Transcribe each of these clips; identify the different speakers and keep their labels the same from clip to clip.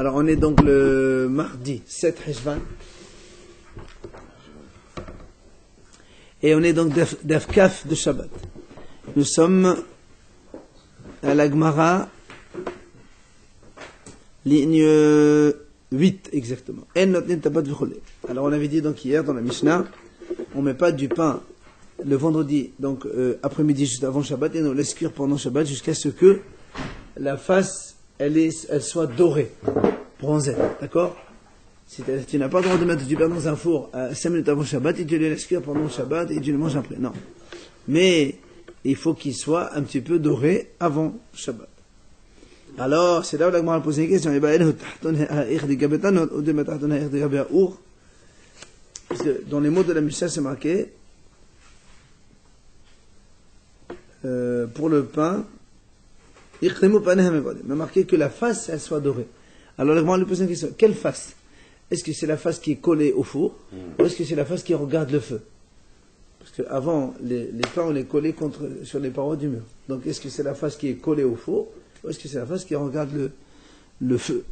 Speaker 1: Alors on est donc le mardi 7 Heshvan. Et on est donc d'Afkaf de Shabbat. Nous sommes à la Gemara, ligne 8 exactement. Alors on avait dit donc hier dans la Mishnah, on ne met pas du pain le vendredi, donc après-midi juste avant Shabbat, et on laisse cuire pendant Shabbat jusqu'à ce que la face elle soit dorée, bronzée, d'accord? Si tu n'as pas le droit de mettre du pain dans un four à 5 minutes avant Shabbat et tu le laisses cuire pendant Shabbat et tu le manges après, non. Mais il faut qu'il soit un petit peu doré avant Shabbat. Alors, c'est là où la Gemara a posé une question. Parce que dans les mots de la Mishnah, c'est marqué pour le pain, il m'a marqué que la face, elle soit dorée. Alors la Gemara lui pose une question. Quelle face? Est-ce que c'est la face qui est collée au four ou est-ce que c'est la face qui regarde le feu? Parce qu'avant, les pains, on les collait sur les parois du mur. Donc, est-ce que c'est la face qui est collée au four ou est-ce que c'est la face qui regarde le feu?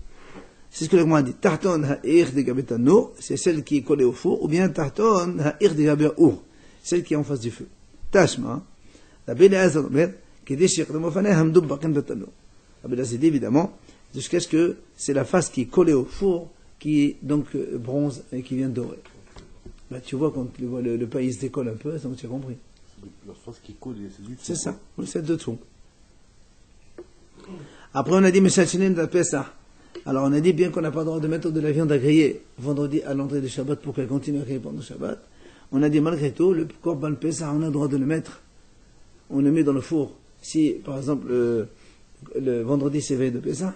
Speaker 1: C'est ce que le Gemara dit. Tarton ha'ir de gabetano, c'est celle qui est collée au four, ou bien tarton ha'ir de gabeour, celle qui est en face du feu. Tashma, la Bénéazar Omer, qui déchire le mofané hamdoub bakin betano. La Bénéazar dit évidemment, jusqu'à ce que c'est la face qui est collée au four, qui est donc bronze et qui vient dorer. Bah, tu vois, quand le pain il se décolle un peu, donc tu as compris.
Speaker 2: La face qui colle, c'est du tout.
Speaker 1: C'est ça, c'est de tout. Après, on a dit, Meshachinin de Pessah. Alors, on a dit bien qu'on n'a pas le droit de mettre de la viande à griller vendredi à l'entrée du Shabbat pour qu'elle continue à griller pendant le Shabbat. On a dit, malgré tout, le Korban Pessah, on a le droit de le mettre. On le met dans le four. Si, par exemple, le vendredi, c'est veille de Pessah,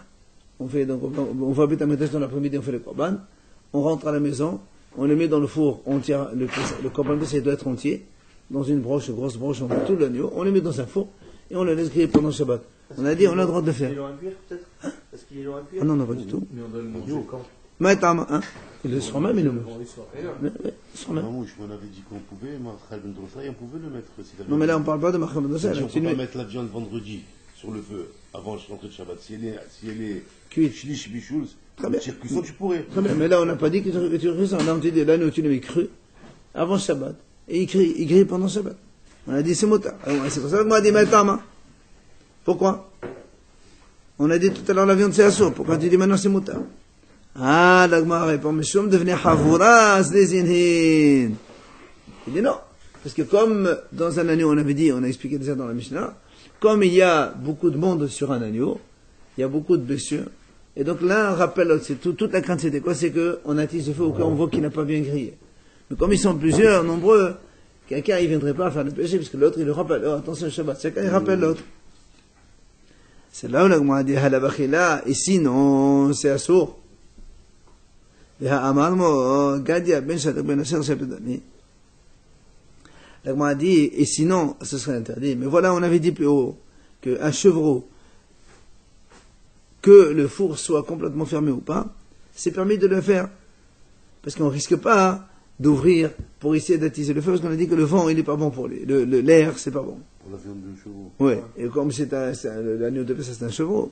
Speaker 1: on va mettre un métage dans l'après-midi, on fait le Korban, on rentre à la maison, on le met dans le four, on tire le Korban Pessah, il doit être entier, dans une broche, une grosse broche, on met tout l'agneau, on le met dans un four, et on le laisse griller pendant le Shabbat. On a dit, on a le droit de le faire.
Speaker 3: Ils l'ont à cuire, peut-être? Est-ce qu'ils l'ont à cuire?
Speaker 1: Ah non, pas du tout.
Speaker 3: Mais on doit le manger quand?
Speaker 1: Maintenant, hein? Il le sera même, il le mange.
Speaker 2: Maman, je m'en avais dit qu'on pouvait, on pouvait le mettre.
Speaker 1: Non, mais là, on ne parle pas de Marchal Ben Dossel.
Speaker 2: On ne peut pas mettre la viande vendredi sur le feu avant l'entrée de Shabbat. Si elle est
Speaker 1: cuite,
Speaker 2: shlish bichoul,
Speaker 1: très bien.
Speaker 2: cuisson, tu pourrais.
Speaker 1: Très bien, mais là, on n'a pas dit que tu le cuisson. Là, on t'a dit, là, nous, tu le mets cru avant Shabbat. Et il grille pendant Shabbat. On a dit, c'est motard. C'est pour ça que moi, on a dit, maintenant, pourquoi? On a dit tout à l'heure la viande c'est assour. Pourquoi tu dis maintenant c'est moutar? Ah, l'agma répond, mais Shom devenait havouras des inhin. Il dit non. Parce que comme dans un agneau, on avait dit, on a expliqué déjà dans la Mishnah, comme il y a beaucoup de monde sur un agneau, il y a beaucoup de blessures. Et donc l'un rappelle l'autre. Toute la crainte c'était quoi? C'est qu'on attise le feu au cas où on voit qu'il n'a pas bien grillé. Mais comme ils sont plusieurs, nombreux, quelqu'un il viendrait pas faire le péché, parce que l'autre il le rappelle. Oh, attention, Shabbat. Chacun il rappelle l'autre. C'est là où la Gemara dit halabachila, et sinon c'est assour. La Gemara dit, et sinon ce serait interdit. Mais voilà, on avait dit plus haut qu'un chevreau, que le four soit complètement fermé ou pas, c'est permis de le faire. Parce qu'on ne risque pas d'ouvrir pour essayer d'attiser le feu, parce qu'on a dit que le vent il n'est pas bon pour lui. L'air c'est pas bon.
Speaker 2: Pour la viande de chevaux.
Speaker 1: Oui, et comme l'agneau de Pessah c'est un chevreau.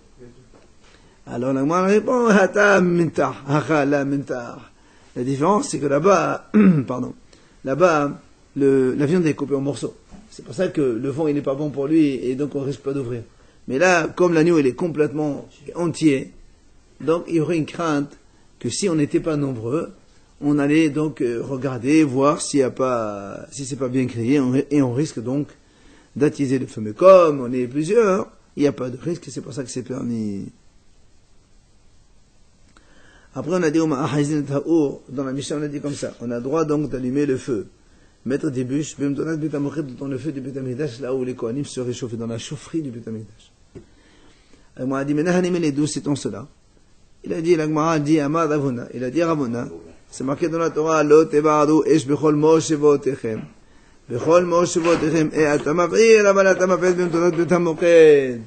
Speaker 1: Alors la Gemara répond, Hata mintar, la mintar. La différence c'est que là-bas, là-bas, la viande est coupée en morceaux. C'est pour ça que le vent il n'est pas bon pour lui et donc on risque pas d'ouvrir. Mais là, comme l'agneau il est complètement entier, donc il y aurait une crainte que si on n'était pas nombreux, on allait donc regarder, voir si c'est pas bien grillé, et on risque donc d'attiser le feu. Mais comme on est plusieurs, il n'y a pas de risque, c'est pour ça que c'est permis. Après, on a dit, dans la Mishnah, on a dit comme ça, on a le droit donc d'allumer le feu, mettre des bûches, dans le feu du Beth Amikdash, là où les Kohanim se réchauffaient, dans la chaufferie du Beth Amikdash. On a dit, mais les 12, c'est en cela. Il a dit, l'Agmara a dit, Amar Ravuna, il a dit Ravuna, c'est marqué dans la Torah, Lo tevardu esh bechol moshevotechem. Bechol moshevotechem, et atamavir, aval atamavir, bimtonot betamoked.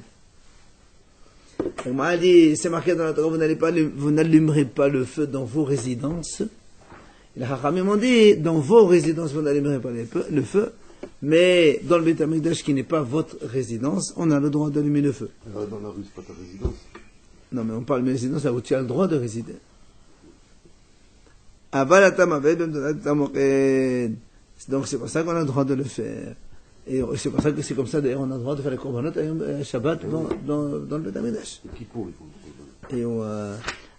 Speaker 1: L'Agmara a dit, c'est marqué dans la Torah, vous n'allumerez pas le feu dans vos résidences. Et les Hachamim ont dit, dans vos résidences, vous n'allumerez pas le feu, mais dans le Beth Amikdash qui n'est pas votre résidence, on a le droit d'allumer le feu.
Speaker 2: Dans la rue, c'est pas ta résidence.
Speaker 1: Non, mais on parle de résidence là où tu as le droit de résider. Donc c'est pour ça qu'on a le droit de le faire. Et c'est pour ça que c'est comme ça, d'ailleurs, on a le droit de faire les korbanot à Shabbat dans le Beth Amikdash.
Speaker 2: Qui court, il faut.
Speaker 1: Et on,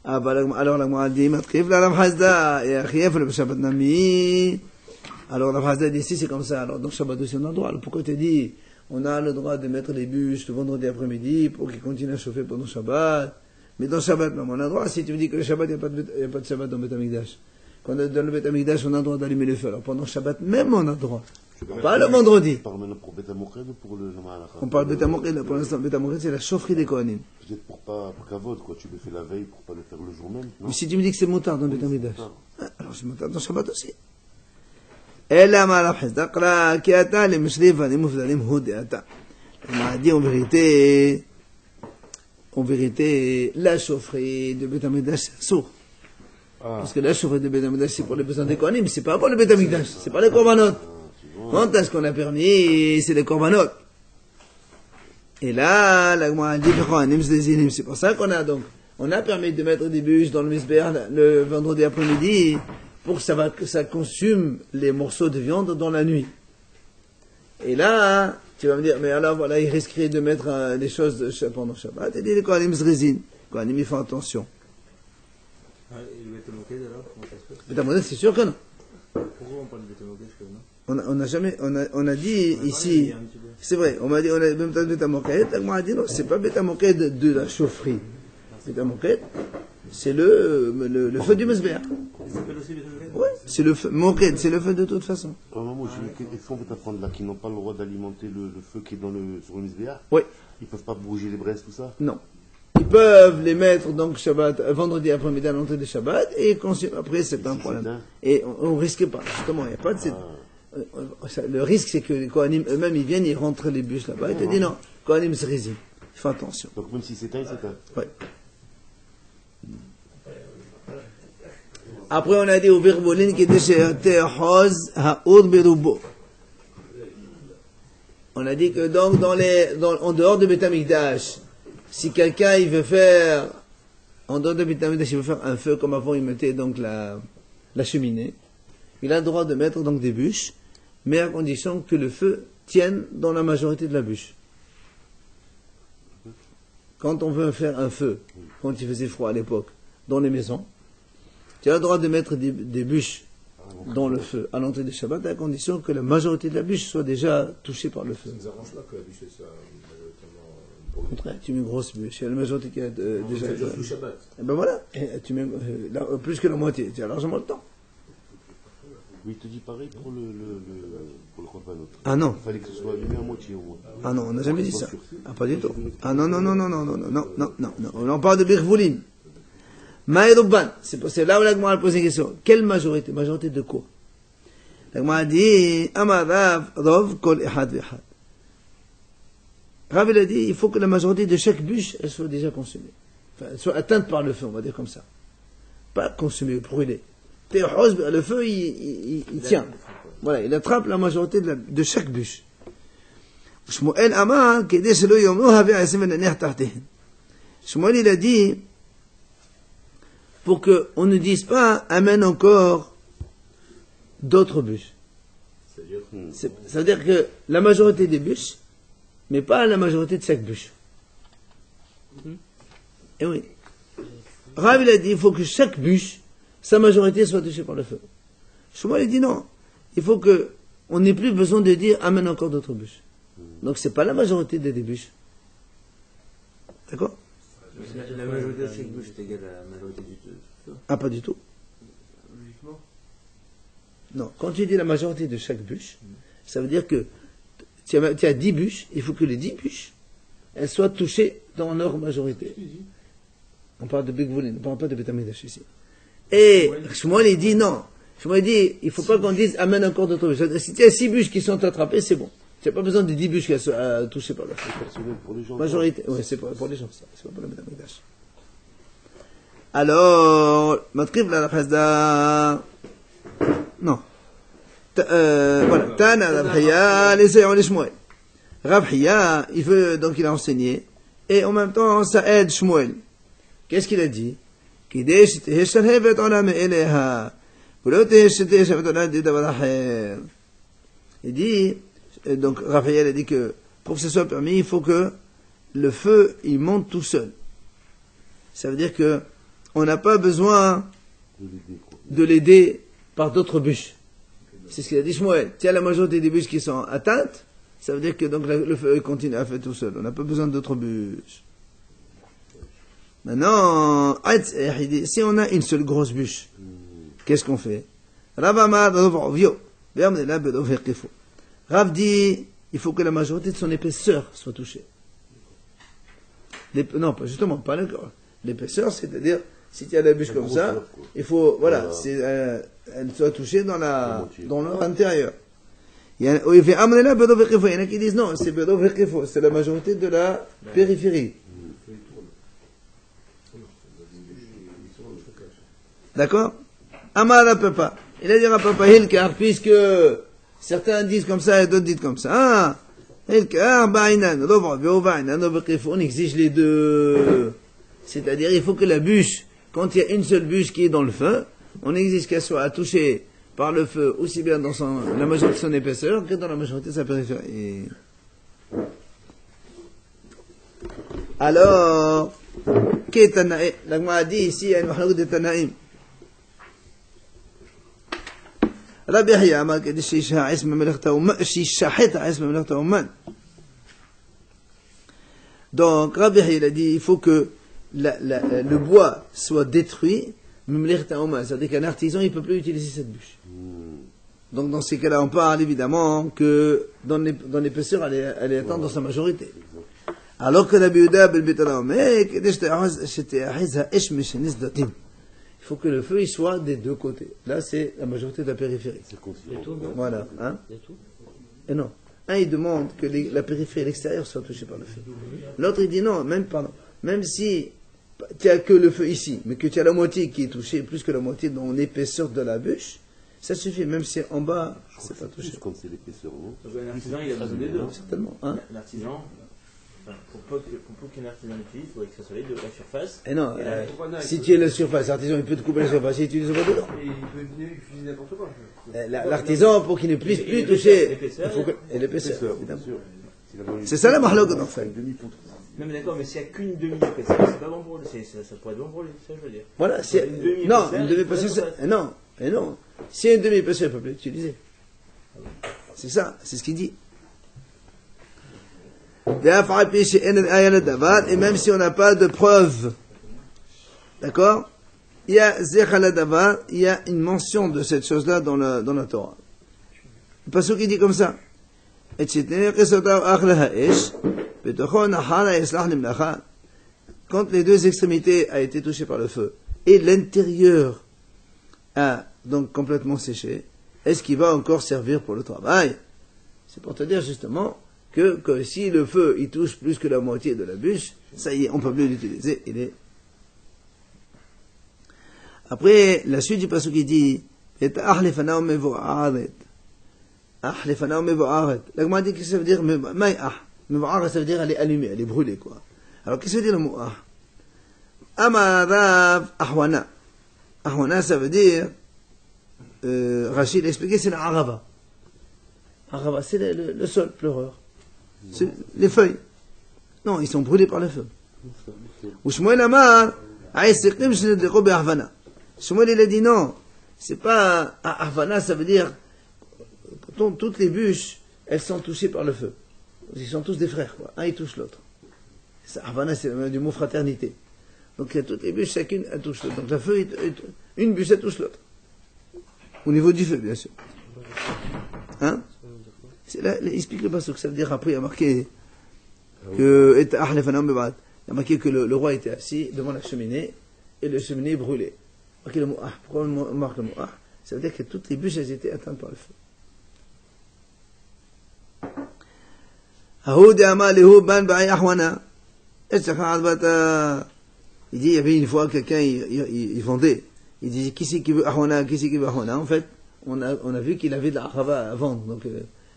Speaker 1: alors la Gemara dit, Matkif la Rav Hasda, et Achief le Shabbat Nami. Alors la Rav Hasda dit, si c'est comme ça, alors dans Shabbat aussi on a le droit. Alors pourquoi tu dis, on a le droit de mettre les bûches le vendredi après-midi pour qu'ils continuent à chauffer pendant Shabbat. Mais dans Shabbat, même, on a le droit. Si tu me dis que le Shabbat, il n'y a pas de Shabbat dans le Beth Amikdash. Quand dans le Beth Amikdash, on a le droit d'allumer le feu. Alors pendant Shabbat, même on a le droit. Pas le vendredi.
Speaker 2: On parle maintenant pour Beth Amokhed ou pour le Mahalacha?
Speaker 1: On parle Beth Amokhed, pour l'instant, Beth Amokhed, c'est la chaufferie des Kohanim.
Speaker 2: Peut-être pour Kavod, quoi. Tu le fais la veille pour pas le faire le jour même. Non?
Speaker 1: Mais si tu me dis que c'est motard dans le Beth Amikdash, alors c'est motard dans Shabbat aussi. Ella ma Rav Hasda qra ki ata le mushrif va les mufdalim hud ata. On m'a dit en vérité, la chaufferie de Beth Amikdash, c'est sourd. Parce que la chaufferie de Beth Amikdash, c'est pour les besoins des Kohanim, mais c'est pas pour le Beth Amikdash, c'est pas les korbanot. Quand est-ce qu'on a permis, c'est les korbanot. Et là, la Gemara dit, c'est pour ça qu'on a donc, on a permis de mettre des bûches dans le misbéach le vendredi après-midi, pour que ça consume les morceaux de viande dans la nuit. Et là, tu vas me dire, mais alors voilà, il risquerait de mettre des choses pendant Shabbat. Et dit, les Kohanim se résignent. Les Kohanim, ils font attention.
Speaker 3: Ah, et le Beth Amokhed alors, comment ça se fait?
Speaker 1: Beth Amokhed, c'est sûr que non.
Speaker 3: Pourquoi on parle de Beth Amokhed que non?
Speaker 1: On a jamais, on a dit ici, c'est vrai, on m'a dit, on a même temps Beth Amokhed, on m'a dit non, c'est pas Beth Amokhed de la chaufferie. Beth Amokhed, c'est le feu du Mesbéach.
Speaker 3: Ça s'appelle aussi Beth Amokhed?
Speaker 1: Ouais, c'est le feu, Mokhed, c'est le feu de toute façon.
Speaker 2: Maman, est-ce qu'on peut t'apprendre là qu'ils n'ont pas le droit d'alimenter le feu qui est sur le Misbéach?
Speaker 1: Oui.
Speaker 2: Ils peuvent pas bouger les braises, tout ça?
Speaker 1: Non. Ils peuvent les mettre donc Shabbat, vendredi après-midi à l'entrée de Shabbat, et après c'est un problème. Et on risque pas, justement, il n'y a pas de le risque, c'est que les Kohanim eux-mêmes, ils viennent, ils rentrent les bûches là-bas, et te disent non, Kohanim se résignent. Il faut attention.
Speaker 2: Donc même si c'est un, c'est un.
Speaker 1: Ouais. Après, on a dit au Birbolin qui était Hoz Haoud Berubo. On a dit que donc en dehors de Beth Amikdash, si quelqu'un il veut faire, en dehors de Beth Amikdash, il veut faire un feu comme avant, il mettait donc la cheminée, il a le droit de mettre donc des bûches, mais à condition que le feu tienne dans la majorité de la bûche. Quand on veut faire un feu, quand il faisait froid à l'époque, dans les maisons, tu as le droit de mettre des bûches dans le feu à l'entrée de Shabbat, à condition que la majorité de la bûche soit déjà touchée par le feu.
Speaker 4: Ça nous arrange pas que la bûche soit
Speaker 1: Au contraire, tu mets une grosse bûche, il y a la majorité qui a déjà...
Speaker 4: le Shabbat.
Speaker 1: Et ben voilà, et tu mets plus que la moitié, tu as largement le temps.
Speaker 2: Oui, il te dit pareil pour le korbanot.
Speaker 1: Ah non.
Speaker 2: Il fallait que ce soit allumé à moitié au moins.
Speaker 1: Ah non, on n'a jamais dit ça. Ah pas du tout. Ah non, on parle de Birvoulin. Maïrouban, c'est là où la Gemara a posé une question. Quelle majorité? Majorité de quoi? La Gemara a dit, Amarav, Rov, Kol, Ehad, Vehad. Rav, il a dit, il faut que la majorité de chaque bûche, elle soit déjà consumée. Enfin, elle soit atteinte par le feu, on va dire comme ça. Pas consumée, brûlée. Le feu, il tient. Voilà, il attrape la majorité de chaque bûche. Shmuel Amar, Shmuel, il a dit, pour qu'on ne dise pas, amène encore d'autres bûches. Ça veut dire que la majorité des bûches, mais pas la majorité de chaque bûche. Et oui. Rav, il a dit, il faut que chaque bûche, sa majorité soit touchée par le feu. Shmuel, il dit non. Il faut on n'ait plus besoin de dire, amène encore d'autres bûches. Donc c'est pas la majorité des bûches. D'accord?
Speaker 3: La majorité de chaque bûche est égale à la majorité du feu.
Speaker 1: Ah, pas du tout.
Speaker 3: Logiquement.
Speaker 1: Non, quand tu dis la majorité de chaque bûche, ça veut dire que tu as 10 bûches, il faut que les 10 bûches, elles soient touchées dans leur majorité. On parle de Big Voulin, on ne parle pas de Beth Amikdash ici. Et Shmuel, il dit non. Shmuel dit, il ne faut pas qu'on dise amène encore d'autres bûches. Si tu as 6 bûches qui sont attrapées, c'est bon. Tu n'as pas besoin de 10 bûches qui soient touchées par le feu.
Speaker 2: Pour les gens.
Speaker 1: Majorité, oui, c'est pour les gens, ça. C'est pas pour le Beth Amikdash. Alors, Matkif la Hasda. Non. Voilà. Tana Rav Hiya, les Sayon les Shmuel. Rav Hiya, donc il a enseigné. Et en même temps, ça aide Shmuel. Qu'est-ce qu'il a dit? Il dit, donc Raphaël a dit que pour que ce soit permis, il faut que le feu, il monte tout seul. Ça veut dire que on n'a pas besoin de l'aider par d'autres bûches. C'est ce qu'il a dit Shmuel. S'il y a la majorité des bûches qui sont atteintes, ça veut dire que donc le feu continue à faire tout seul. On n'a pas besoin d'autres bûches. Maintenant, si on a une seule grosse bûche, qu'est-ce qu'on fait? Rav dit, il faut que la majorité de son épaisseur soit touchée. Non, pas justement, pas l'épaisseur, c'est-à-dire, si tu as la bûche comme ça, il faut, voilà, elle soit touchée dans l'intérieur. Il y en a qui disent non, c'est la majorité de la périphérie. D'accord? Amara Papa. Il a dit à Papa Hilkar, puisque certains disent comme ça et d'autres disent comme ça. Ah, Hilkar, on exige les deux. C'est-à-dire, il faut que la bûche, quand il y a une seule bûche qui est dans le feu, on exige qu'elle soit touchée par le feu aussi bien dans la majorité de son épaisseur que dans la majorité de sa périphérie. Alors, la Gemara dit ici, il y a une mahlouk de Tanaïm. Rabbi Yahya אמר כדי שישחט העץ ממלאכת האומן. Donc Rabbi Yahya a dit il faut que le bois soit détruit ממלאכת האומן, c'est-à-dire qu'un artisan il peut plus utiliser cette bûche. Donc dans ces cas-là on parle évidemment que dans l'épaisseur elle est atteinte dans sa majorité. Alors que Rabbi Yehuda ben Betala omer כדי שתאחז האש משני il faut que le feu il soit des deux côtés. Là, c'est la majorité de la périphérie. Voilà. Hein? Et non. Un, il demande que la périphérie et l'extérieur soient touchés par le feu. L'autre, il dit non, même si tu as que le feu ici, mais que tu as la moitié qui est touchée, plus que la moitié dans l'épaisseur de la bûche, ça suffit. Même si en bas, c'est pas touché.
Speaker 2: Quand c'est l'épaisseur, non?
Speaker 3: Un artisan, il a besoin des deux.
Speaker 1: Certainement. Hein?
Speaker 3: L'artisan. Pour peu qu'un artisan l'utilise, il faudrait que ça soit de la surface.
Speaker 1: Et non, si tu es la surface, l'artisan il peut te couper la surface, il utilise pas dedans.
Speaker 4: Et il peut utiliser n'importe quoi.
Speaker 1: L'artisan, pour qu'il ne puisse plus toucher, il faut que. Et l'épaisseur, évidemment. C'est ça la mahlouk en fait.
Speaker 3: Non mais d'accord, mais s'il n'y a qu'une demi-épaisseur, c'est pas bon pour lui, ça pourrait être bon pour lui, ça je veux dire.
Speaker 1: Voilà, non, une demi-épaisseur, non. Si une demi-épaisseur, il ne peut plus l'utiliser. C'est ça, c'est ce qu'il dit. Et même si on n'a pas de preuve, d'accord, il y a une mention de cette chose-là dans la Torah. Le passage qui dit comme ça. Quand les deux extrémités a été touchées par le feu et l'intérieur a donc complètement séché, est-ce qu'il va encore servir pour le travail? C'est pour te dire justement que si le feu il touche plus que la moitié de la bûche, ça y est, on ne peut plus l'utiliser. Après, la suite du passage qui dit la Gemara dit que ça veut dire ça veut dire elle est allumée, elle est brûlée quoi. Alors qu'est-ce que ça veut dire le mot Amarav ahwana. Ahwana ça veut dire Rachid a expliqué c'est l'arava. Arava c'est le sol pleureur. C'est les feuilles. Non, ils sont brûlés par le feu. Ou Shmuel Amar, Shmuel il a dit non, c'est pas Ahvana, ça veut dire toutes les bûches, elles sont touchées par le feu. Ils sont tous des frères, quoi. Un il touche l'autre. Ahvana c'est du mot fraternité. Donc il y a toutes les bûches, chacune elle touche l'autre. Donc la feu, une bûche elle touche l'autre. Au niveau du feu, bien sûr. Hein? C'est là, il explique le passage, ça veut dire après il y a marqué que le roi était assis devant la cheminée et la cheminée brûlait. Marqué le mot ah. Pourquoi on marque le mot ah? Ça veut dire que toutes les bûches elles étaient atteintes par le feu. Il dit il y avait une fois quelqu'un il vendait. Il dit qui c'est qui veut ahwana, qui c'est qui veut ahwana? En fait, on a vu qu'il avait de la arava à vendre. Donc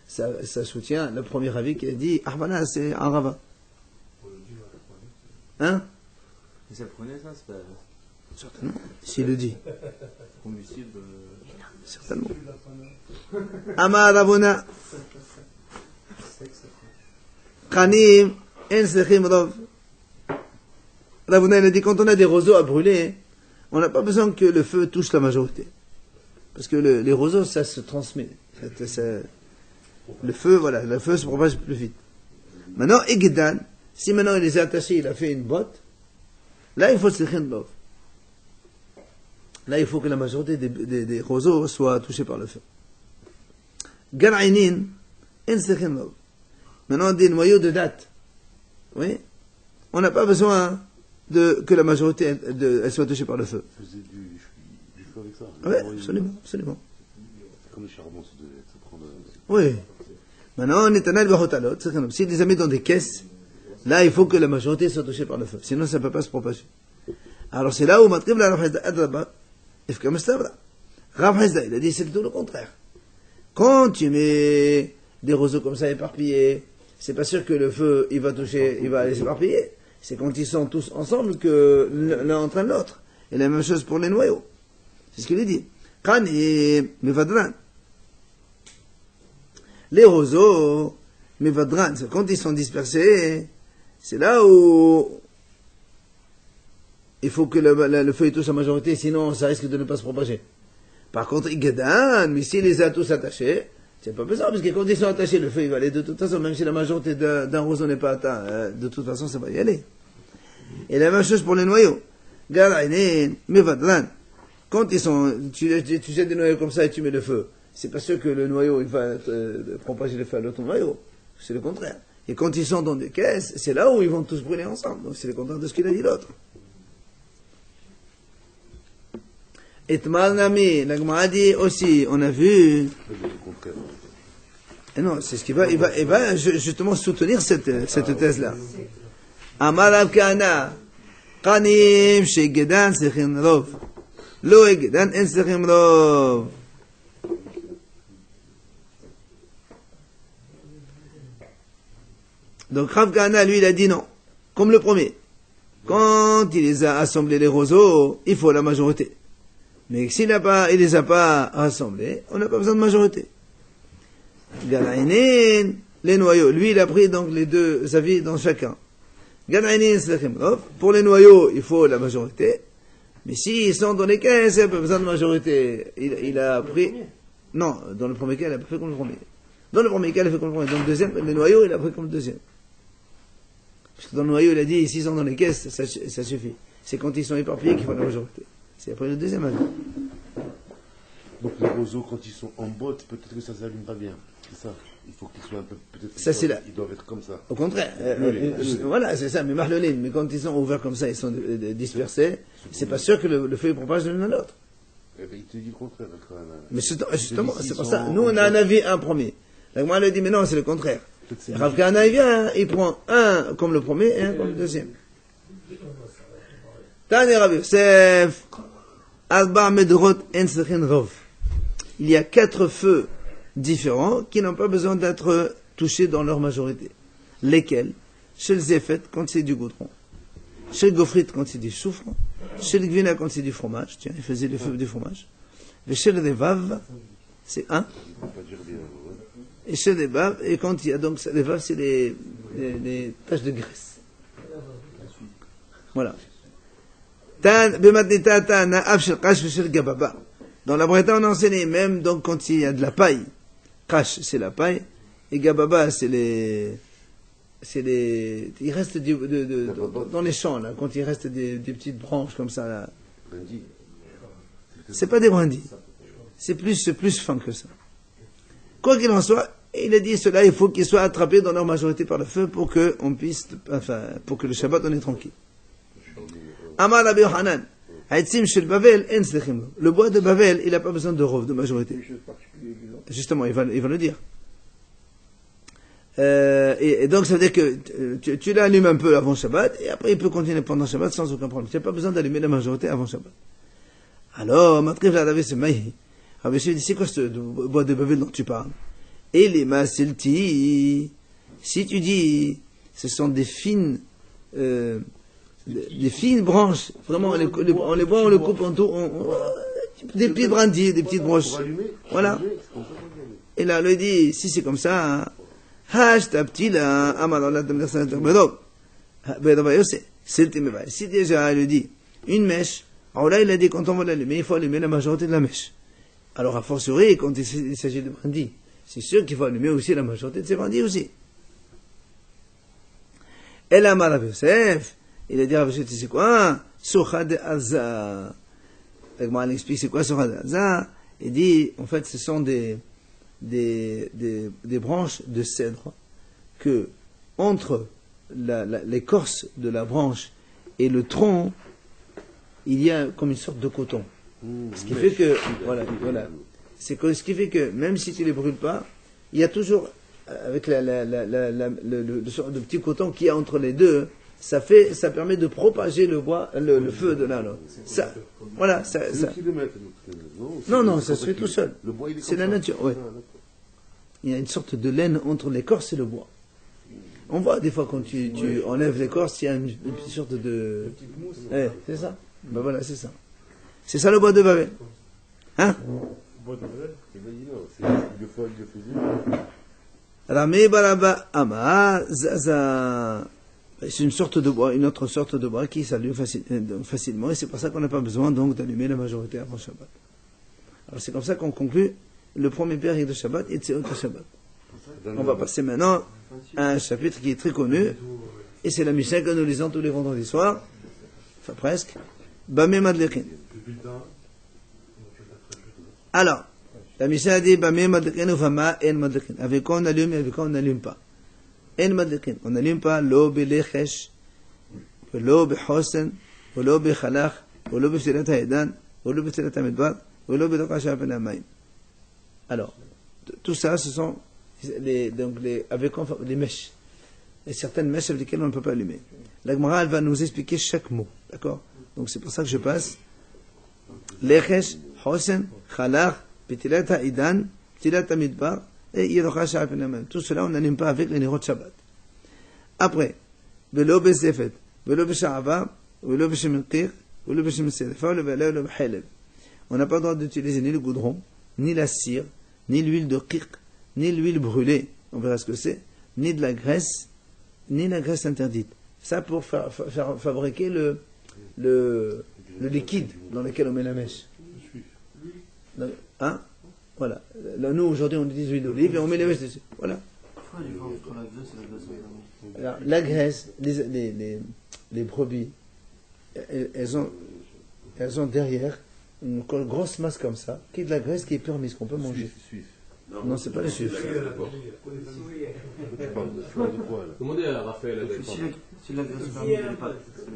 Speaker 1: ça soutient le premier avis qui a dit Ahvana c'est un rava. Hein?
Speaker 3: Mais ça prenait ça, c'est pas
Speaker 1: Certainement. S'il le dit.
Speaker 3: combustible.
Speaker 1: Certainement. Amar Ravuna. Chanim, en sechim rov. Ravuna, il a dit, quand on a des roseaux à brûler, on n'a pas besoin que le feu touche la majorité. Parce que les roseaux, ça se transmet. Le feu, voilà, le feu se propage plus vite. Maintenant, Egdan, si maintenant il les a attachés, il a fait une botte, là, il faut sechim rov. Là, il faut que la majorité des roseaux soient touchés par le feu. Gar'inin, en sechim rov. Maintenant, des noyaux de date. Oui. On n'a pas besoin que la majorité elle soit touchée par le feu.
Speaker 2: Vous faisiez du feu avec ça?
Speaker 1: Oui, absolument, absolument.
Speaker 2: C'est comme le charbon, ça devait se prendre.
Speaker 1: Oui. Maintenant, on est un albahotalot. Si les a mis dans des caisses, là, il faut que la majorité soit touchée par le feu. Sinon, ça ne peut pas se propager. Alors, c'est là où Matrib la Rav Hizda Adraba, Ifka Mestabra. Rav Hizda, il a dit, c'est tout le contraire. Quand tu mets des roseaux comme ça éparpillés, c'est pas sûr que le feu, il va aller s'éparpiller. C'est quand ils sont tous ensemble que l'un entraîne l'autre. Et la même chose pour les noyaux. C'est ce qu'il dit. Khani, mevadran. Les roseaux, mevadran, quand ils sont dispersés, c'est là où il faut que le feu touche la majorité, sinon ça risque de ne pas se propager. Par contre, Igadan, mais s'il les a tous attachés, c'est pas besoin, parce que quand ils sont attachés, le feu il va aller de toute façon, même si la majorité d'un roseau n'est pas atteint, de toute façon ça va y aller. Et la même chose pour les noyaux. Garainen, mevadran. Quand ils sont, tu jettes des noyaux comme ça et tu mets le feu, c'est pas sûr que le noyau il va propager le feu à l'autre noyau. C'est le contraire. Et quand ils sont dans des caisses, c'est là où ils vont tous brûler ensemble. Donc c'est le contraire de ce qu'il a dit l'autre. Et Malnami, la Gemara dit aussi, on a vu. Et non, c'est ce qu'il va, il va justement soutenir cette thèse-là. Amar Rav Kahana, Qanim shegedan sechin rov, lo egedan en sechin rov. Donc Rav Kahana, lui, il a dit non, comme le premier. Quand il les a assemblés les roseaux, il faut la majorité. Mais s'il les a pas rassemblés, on n'a pas besoin de majorité. Galaïnin, les noyaux. Lui, il a pris donc les deux avis dans chacun. Galaïnin, pour les noyaux, il faut la majorité. Mais s'ils sont dans les caisses, il n'y a pas besoin de majorité. Il a pris. Non, dans le premier cas, il a fait comme le premier. Dans le premier cas, il a fait comme le premier. Dans le deuxième, les noyaux, il a pris comme le deuxième. Parce que dans le noyau, il a dit, s'ils sont dans les caisses, ça suffit. C'est quand ils sont éparpillés qu'il faut la majorité. C'est après le deuxième avis.
Speaker 2: Donc les roseaux, quand ils sont en botte, peut-être que ça ne s'allume pas bien. C'est ça. Il faut qu'ils soient un peu. Peut-être
Speaker 1: ça, c'est là.
Speaker 2: Ils doivent être comme ça.
Speaker 1: Au contraire. Voilà, c'est ça. Mais marlonine, mais quand ils sont ouverts comme ça, ils sont dispersés, c'est pas sûr que le feu propage de l'un à l'autre.
Speaker 2: Eh ben, il te dit le contraire, quand même.
Speaker 1: Mais justement, c'est pour ça. Nous, on a un avis, un premier. Donc, moi, elle dit, mais non, c'est le contraire. Rav Kahana, il vient, il prend un comme le premier et un comme le deuxième. Tani Rav Yosef, Alba Medrot En Sechin Rov. Il y a 4 feux différents qui n'ont pas besoin d'être touchés dans leur majorité. Lesquels? Chez le Zéfet, quand c'est du goudron. Chez le Gofrit, quand c'est du soufre. Chez le Gvina, quand c'est du fromage. Tiens, il faisait le feu du fromage. Et chez le Revav, c'est un. Et chez les Vav, et quand il y a donc les Vav, c'est les taches de graisse. Voilà. Dans la Breta, on enseignait même donc quand il y a de la paille. Kash, c'est la paille. Et Gababa, il reste dans les champs, là, quand il reste des petites branches comme ça, là. C'est pas des brindilles. C'est plus fin que ça. Quoi qu'il en soit, il a dit cela, il faut qu'ils soient attrapés dans leur majorité par le feu pour que le Shabbat on est tranquille. Amar Rabbi Yochanan, le bois de Bavel, il n'a pas besoin de rov, de majorité. Justement, il va le dire. Et donc ça veut dire que tu l'allumes un peu avant Shabbat, et après il peut continuer pendant Shabbat sans aucun problème. Tu n'as pas besoin d'allumer la majorité avant Shabbat. Alors, Matriv la Rabbi Semaï, Rabbi dit, c'est quoi ce bois de Bavel dont tu parles? Et les masilti, si tu dis, ce sont des fines, des fines branches. Vraiment, on les voit, on le coupe en tout. Des petits brindilles, des petites branches.
Speaker 2: Pour allumer,
Speaker 1: Voilà.
Speaker 2: allumer, c'est comme ça qu'on allume.
Speaker 1: Et là, il dit, si c'est comme ça, si déjà, il lui dit, une mèche, alors là, il a dit, quand on va l'allumer, il faut allumer la majorité de la mèche. Alors, a fortiori, quand il s'agit de brindilles, c'est sûr qu'il faut allumer aussi la majorité de ces brindilles aussi. Et là, Rav Yosef, il a dit, Rav Yosef, c'est quoi? Socha de Azza. Elle explique c'est quoi Socha de Azza. Il dit, en fait, ce sont des branches de cèdre que, entre l'écorce de la branche et le tronc, il y a comme une sorte de coton. Ce qui fait que, voilà. Ce qui fait que, même si tu les brûles pas, il y a toujours, avec le sort de petit coton qu'il y a entre les deux, ça permet de propager le bois, le feu de l'un à l'autre. Ça, voilà, ça.
Speaker 2: C'est le kilomètre,
Speaker 1: Non, ça se fait tout seul.
Speaker 2: Le bois, il est
Speaker 1: C'est
Speaker 2: comme
Speaker 1: la
Speaker 2: ça.
Speaker 1: nature, oui.
Speaker 2: Ah, d'accord.
Speaker 1: Il y a une sorte de laine entre l'écorce et le bois. On voit des fois quand tu enlèves l'écorce, il y a une petite sorte de. Ouais, c'est ça. Ben voilà, c'est ça. C'est ça le bois de Babel. Hein?
Speaker 2: Eh ben, dis donc, il le faisait.
Speaker 1: Ramé Baraba Ama Zaza. C'est une sorte de bois, une autre sorte de bois qui s'allume facilement, et c'est pour ça qu'on n'a pas besoin donc d'allumer la majorité avant Shabbat. Alors c'est comme ça qu'on conclut le premier période de Shabbat et Tseot de Shabbat. On va passer maintenant à un chapitre qui est très connu, et c'est la Mishnah que nous lisons tous les vendredis soirs, enfin presque, Bamé Madlekin. Alors, la Mishnah dit Bamé Madlekin ou Fama En Madlekin. Avec quoi on allume et avec quoi on n'allume pas. En Madlekin. On n'allume pas lo belechesh, lo behosen, lo bechalach, lo beftilat haedan, lo beftilat hamidbar, lo bedokasha penamayim. Alors, tout ça, ce sont avec les mèches. Et certaines mèches avec lesquelles on ne peut pas allumer. La Gemara, elle va nous expliquer chaque mot. D'accord? Donc c'est pour ça que je passe. Lechesh, hosen, chalach, betilat haedan, betilat hamidbar, et yedokasha penamayim. Tout cela, on n'allume pas avec les nérot Shabbat. Après, velo bezefet, velo besha'ava, velo beshemilkir, velo beshemsedefa, velo bechelev. On n'a pas le droit d'utiliser ni le goudron, ni la cire, ni l'huile de qiq, ni l'huile brûlée, on verra ce que c'est, ni de la graisse, ni la graisse interdite. Ça pour faire fabriquer le liquide dans lequel on met la mèche. Hein? Voilà. Là, nous, aujourd'hui, on utilise l'huile d'olive et on met les mèches dessus. Voilà.
Speaker 4: Pourquoi la différence entre la graisse et la graisse interdite?
Speaker 1: Alors, la graisse, les brebis, elles ont derrière une grosse masse comme ça, qui est de la graisse qui est permise, qu'on peut manger.
Speaker 2: Suif.
Speaker 1: Non, c'est pas le suif.
Speaker 2: Tu parles de quoi, là?
Speaker 3: Demandez à Raphaël.
Speaker 4: Si la graisse est permise, elle n'est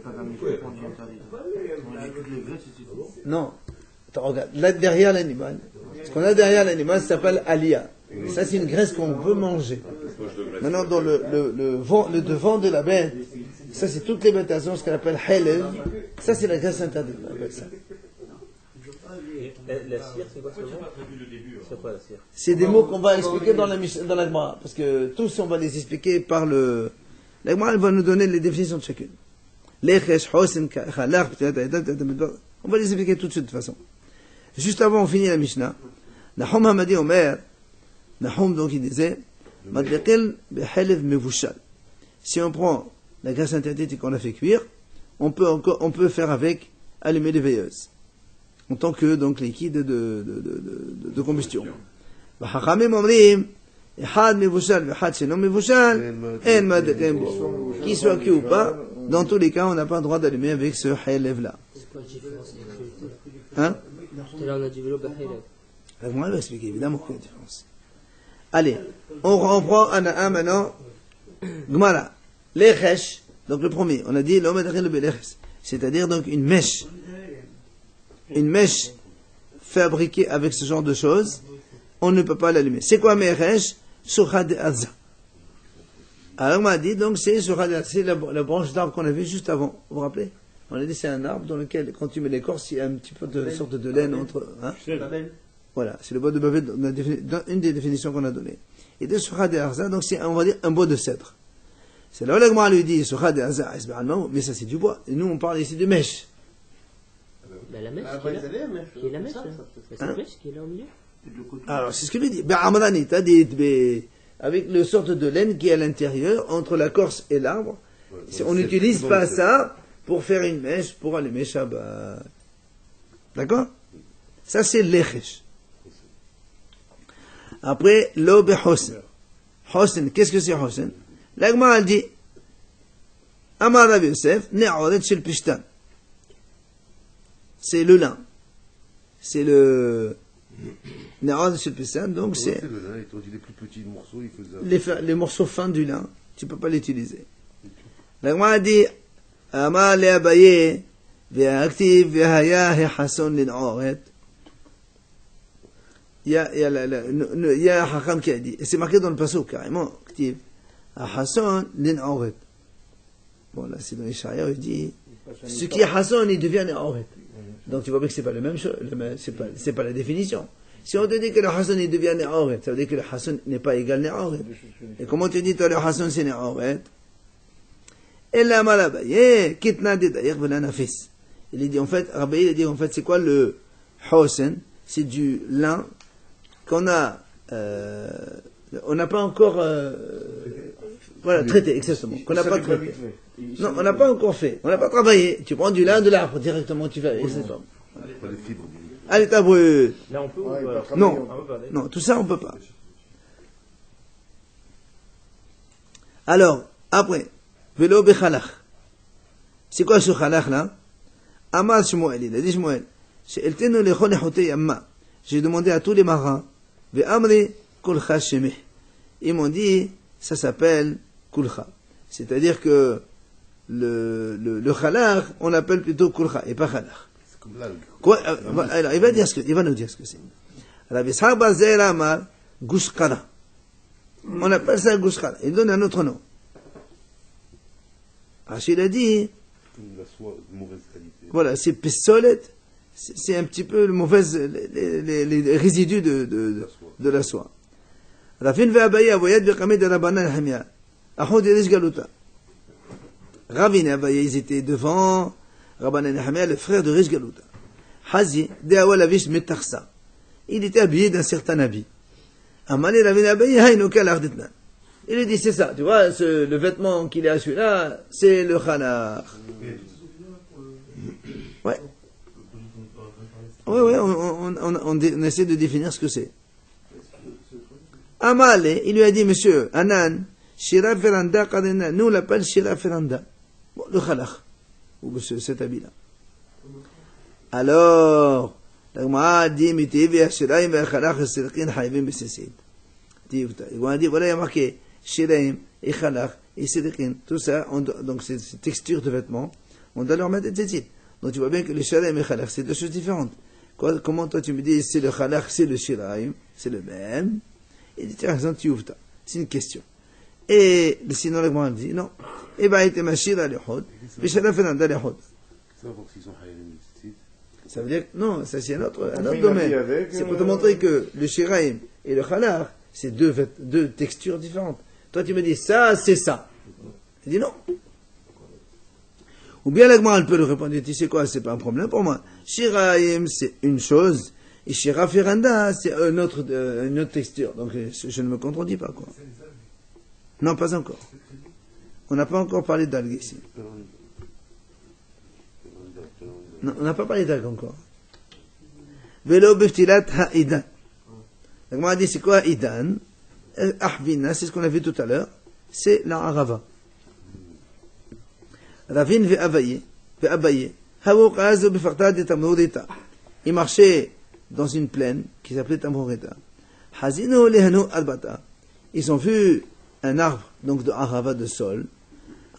Speaker 4: pas permise, je comprends, tu interdis. On dit que les graisses, c'est tout.
Speaker 1: Non. Attends, regarde. Là, derrière l'animal, ce qu'on a derrière l'animal, ça s'appelle alia. Ça, c'est une graisse qu'on peut manger. Maintenant, dans le devant de la bête, ça, c'est toutes les bêtes, elles ont ce qu'on appelle halev. Ça, c'est la graisse interdite. On appelle ça.
Speaker 3: La cire, c'est quoi ce mot? C'est quoi la cire?
Speaker 1: C'est des mots qu'on va expliquer dans la Gemara, parce que tous on va les expliquer par le. La Gemara, elle va nous donner les définitions de chacune. Lechesh, hosen, chalach, on va les expliquer tout de suite de toute façon. Juste avant, on finit la Mishnah. Nahum Hamadi Omer, Nahum donc il disait, Madlekel behelev mevushal. Si on prend la graisse interdite et qu'on la fait cuire, on peut faire avec allumer des veilleuses. En tant que donc liquide de combustion. Chachamim omrim, Echad mevushal vechad shelo mevushal, en madlekel bo. Qu'il soit cuit ou pas, dans tous les cas, on n'a pas le droit d'allumer avec ce helev là.
Speaker 5: C'est quoi la différence?
Speaker 1: Hein?
Speaker 5: Tout à l'heure, on a dit vélo Bahreïn.
Speaker 1: Moi, elle va expliquer évidemment quelle est la différence. Allez, on reprend un maintenant. Gmara, lechesh, donc le premier, on a dit l'homme le beleches, c'est-à-dire donc une mèche fabriquée avec ce genre de choses, on ne peut pas l'allumer. C'est quoi mechesh? Socha de Azza. Alors on m'a dit donc c'est la branche d'arbre qu'on a vue juste avant. Vous vous rappelez? On a dit c'est un arbre dans lequel quand tu mets l'écorce, il y a un petit peu de sorte de laine entre. Hein? Voilà, c'est le bois de Babel, une des définitions qu'on a données. Et de Socha de Arza, donc c'est, on va dire, un bois de cèdre. C'est là où l'agma lui dit, mais ça c'est du bois. Et nous on parle ici de mèche.
Speaker 5: Bah, la mèche
Speaker 4: Ah,
Speaker 5: qui est
Speaker 4: bah,
Speaker 5: là.
Speaker 4: ils allaient, mais
Speaker 5: Qui est la mèche, là.
Speaker 4: ça,
Speaker 5: C'est la mèche qui est là au milieu.
Speaker 1: Alors c'est ce que lui dit. Avec le sorte de laine qui est à l'intérieur, entre la corse et l'arbre. On n'utilise pas ça pour faire une mèche, pour allumer Shabbat. D'accord? Ça c'est l'echesh. Après, l'eau behosn. Hosn, qu'est-ce que c'est hosn? L'agma elle dit, Amar Rav Yosef, ne'oret shel pishtan. C'est le lin. C'est le ne'oret shel pishtan, donc c'est
Speaker 2: le lin, et on dit les plus petits morceaux, il faisait.
Speaker 1: les morceaux fins du lin. Tu peux pas l'utiliser. L'agma a dit, Amar le Abaye, ve'aktiv ve'haya he hason lin'oret. Il y a un Hakam qui a dit, et c'est marqué dans le passeau carrément, actif, Hassan l'In'oret. Bon, là, c'est dans les Sharia, il dit, ce qui est Hassan, il devient N'Oret. Donc, tu vois bien que c'est pas le même chose, c'est pas la définition. Si on te dit que le Hassan, il devient N'Oret, ça veut dire que le Hassan n'est pas égal N'Oret. Et comment tu dis, toi, le Hassan, c'est N'Oret? Et là, Malabaye, Kitna de d'ailleurs, voilà Nafis. Il dit, en fait, Rabbi, il dit, en fait, c'est quoi le Hassan? C'est du lin qu'on a, on n'a pas encore, voilà, traité, exactement. Qu'on n'a pas traité. Non, on n'a pas encore fait. On n'a pas travaillé. Tu prends du lin de l'arbre directement, tu fais, exactement.
Speaker 2: Pas les fibres.
Speaker 1: Allez, t'as brûlé.
Speaker 3: Là, on peut ou
Speaker 4: Ouais,
Speaker 3: pas?
Speaker 1: Non,
Speaker 3: On peut pas,
Speaker 1: non, tout ça, on peut pas. Alors, après, vélo bechalach. C'est quoi ce chalach là? Amar Shmuel, il a dit Shmuel, she'eltenu lechol nechotei yamma. J'ai demandé à tous les marins, ve'amri kulcha shemeh. Ils m'ont dit, ça s'appelle kulcha. C'est-à-dire que le chalach, on l'appelle plutôt kulcha, et pas chalach.
Speaker 2: C'est comme l'algue.
Speaker 1: Quoi, alors, il va nous dire ce que c'est. Rabbi Ishaq bar Zeira amar, gushkara. On appelle ça gushkara. Il donne un autre nom. Rachid a dit,
Speaker 2: Comme la soie de mauvaise qualité.
Speaker 1: voilà, c'est pistolet, c'est un petit peu les résidus de la soie. Rafin ve'abaye avoyad be'kamid de Rabbanan Hamia. Achod Yerish Galuta. Ravin et Abaye, ils étaient devant Rabbanan Hamia, le frère de Rish Galuta. Hazi, de'awal avish metarsa. Il était habillé d'un certain habit. Amali Ravin et Abaye, haïnoka l'arditna. Il lui dit, c'est ça, tu vois, le vêtement qu'il a celui-là, c'est le khanar. Ouais. Ouais, on essaie de définir ce que c'est. Amale, il lui a dit, monsieur, Anan, Shira Feranda Kadena, nous on l'appelle Shira Feranda. Bon, le khalach, ou cet habit-là. Alors, l'agma dit, Mitivi, Shiraim, Khalach, Sirkin, Haïvim, Bessisid. Il a dit, voilà, il y a marqué, Shiraim, et Khalach, et Sirkin, tout ça, donc c'est texture de vêtements, on doit leur mettre des tzitzit. Donc tu vois bien que le Shiraim et le Khalach, c'est deux choses différentes. Comment toi tu me dis, c'est le Khalach, c'est le Shiraim, c'est le même. Il dit, tiens, tu ouvres. C'est une question. Et sinon, le grand dit, non. Et bien, il était machir à l'Ehod, puis Shara Fernanda l'Ehod.
Speaker 2: Ça va voir s'ils sont haïlim ici.
Speaker 1: Ça veut dire que, non, ça c'est un autre domaine. C'est pour te montrer que le Shiraim et le Khalach, c'est deux textures différentes. Toi, tu me dis, ça, c'est ça. Il dit, non. Ou bien l'agma, elle peut le répondre, tu sais quoi, c'est pas un problème pour moi. Shiraim, c'est une chose, et Shira Feranda, c'est une autre texture. Donc, je ne me contredis pas, quoi. Non, pas encore. On n'a pas encore parlé d'algues ici. Non, on n'a pas parlé d'algues encore. Velo biftilat ha'idan. L'agma a dit, c'est quoi idan? Ahvina, c'est ce qu'on a vu tout à l'heure. C'est la arava. Ravin ve'abaye. Hawokazo bifarta de tamurita. Il marchait dans une plaine qui s'appelait Tamurita. Hazino lehano albata. Ils ont vu un arbre, donc de arava de sol.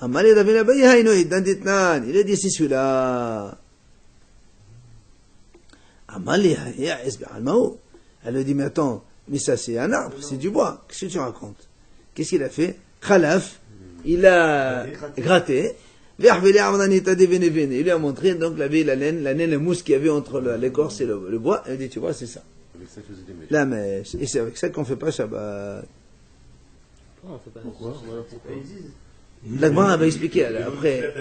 Speaker 1: Amali Ravin abaye haino idanditnan. Il a dit, c'est celui-là. Amali haya esbi almao. Elle lui dit, mais attends, mais ça c'est un arbre, c'est du bois. Qu'est-ce que tu racontes? Qu'est-ce qu'il a fait? Khalaf. Il a gratté. Il lui a montré donc la laine, la mousse qu'il y avait entre l'écorce et le bois. Il dit, tu vois, c'est ça.
Speaker 2: Avec ça, ils faisaient des mèches.
Speaker 1: La mèche. Et c'est avec ça qu'on ne fait pas Shabbat.
Speaker 5: Pourquoi on fait pas
Speaker 2: Pourquoi?
Speaker 4: Ils disent.
Speaker 1: L'Agma va expliquer après.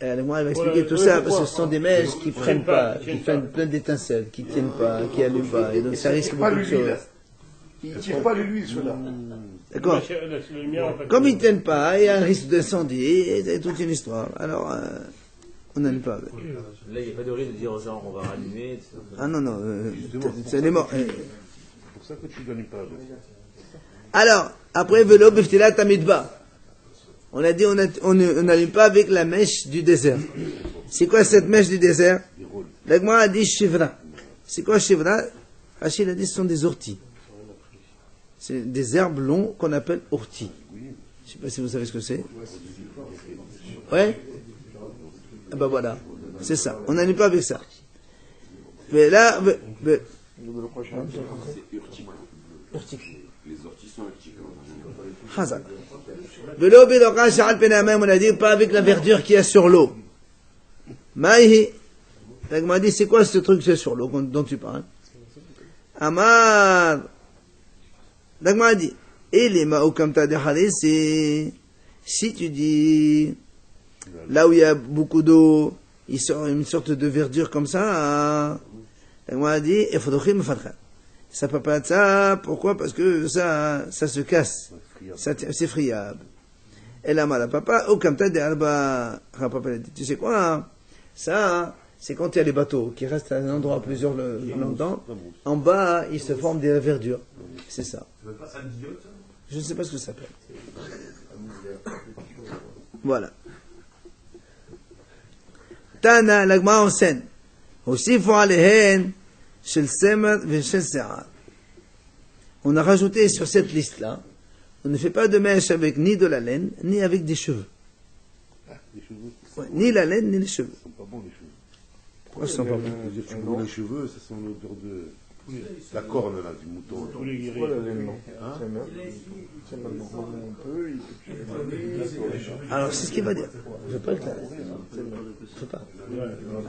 Speaker 1: L'Agma va expliquer tout ça parce que ce sont des mèches qui prennent pas, qui prennent plein d'étincelles, qui tiennent pas, qui allument pas, et donc ça risque beaucoup de choses.
Speaker 6: Il ne tire pas l'huile, ceux-là.
Speaker 1: D'accord. Comme ils ne tiennent pas, il y a un risque d'incendie, et c'est toute une histoire. Alors, on n'allume pas avec.
Speaker 3: Là, il n'y a pas de risque de dire aux gens on va rallumer. Etc.
Speaker 1: Ah non, non, c'est les morts.
Speaker 2: C'est pour ça que tu ne donnes pas.
Speaker 1: Alors, après, vélo, biftila, tamidba. On a dit, on n'allume pas avec la mèche du désert. C'est quoi cette mèche du désert? L'Agma a dit shivra. C'est quoi shivra? Rachid a dit ce sont des orties. C'est des herbes longs qu'on appelle orties. Je ne sais pas si vous savez ce que c'est. Ouais? Ah ben voilà. C'est ça. On n'allume pas avec ça. Mais là,
Speaker 7: Les orties sont urtiques.
Speaker 1: Hazak. Velo bidoka sha'al penamem, on a dit pas avec la verdure qu'il y a sur l'eau. Maïhi. L'Agma dit c'est quoi ce truc c'est sur l'eau dont tu parles? Amar. L'Agma a dit et les ma'ou comme t'as dit c'est si tu dis là où il y a beaucoup d'eau, il sort une sorte de verdure comme ça. L'Agma a dit il faudrait me faire ça peut pas être ça. Pourquoi? Parce que ça se casse. C'est friable. Et la mala papa, ou comme t'as dit, papa a dit, tu sais quoi? Ça, c'est quand il y a les bateaux qui restent à un endroit plusieurs longtemps. En bas, ils se forment des verdures. C'est ça. Je ne sais pas ce que ça s'appelle. Voilà. Tana, l'agma en scène. Aussi, faut aller on a rajouté sur cette liste-là, on ne fait pas de mèche avec ni de la laine, ni avec des cheveux.
Speaker 2: Les cheveux.
Speaker 1: Ouais, ni la laine, ni les cheveux.
Speaker 2: Ils sont pas bons, les cheveux.
Speaker 1: Pourquoi ils sont pas bons?
Speaker 2: Tu vois les cheveux, ça sent l'odeur de la corne là, du mouton.
Speaker 6: Tous les guéris. C'est maintenant un peu, il peut
Speaker 1: Alors, c'est ce qu'il va dire. Je ne veux pas le faire. Je ne pas.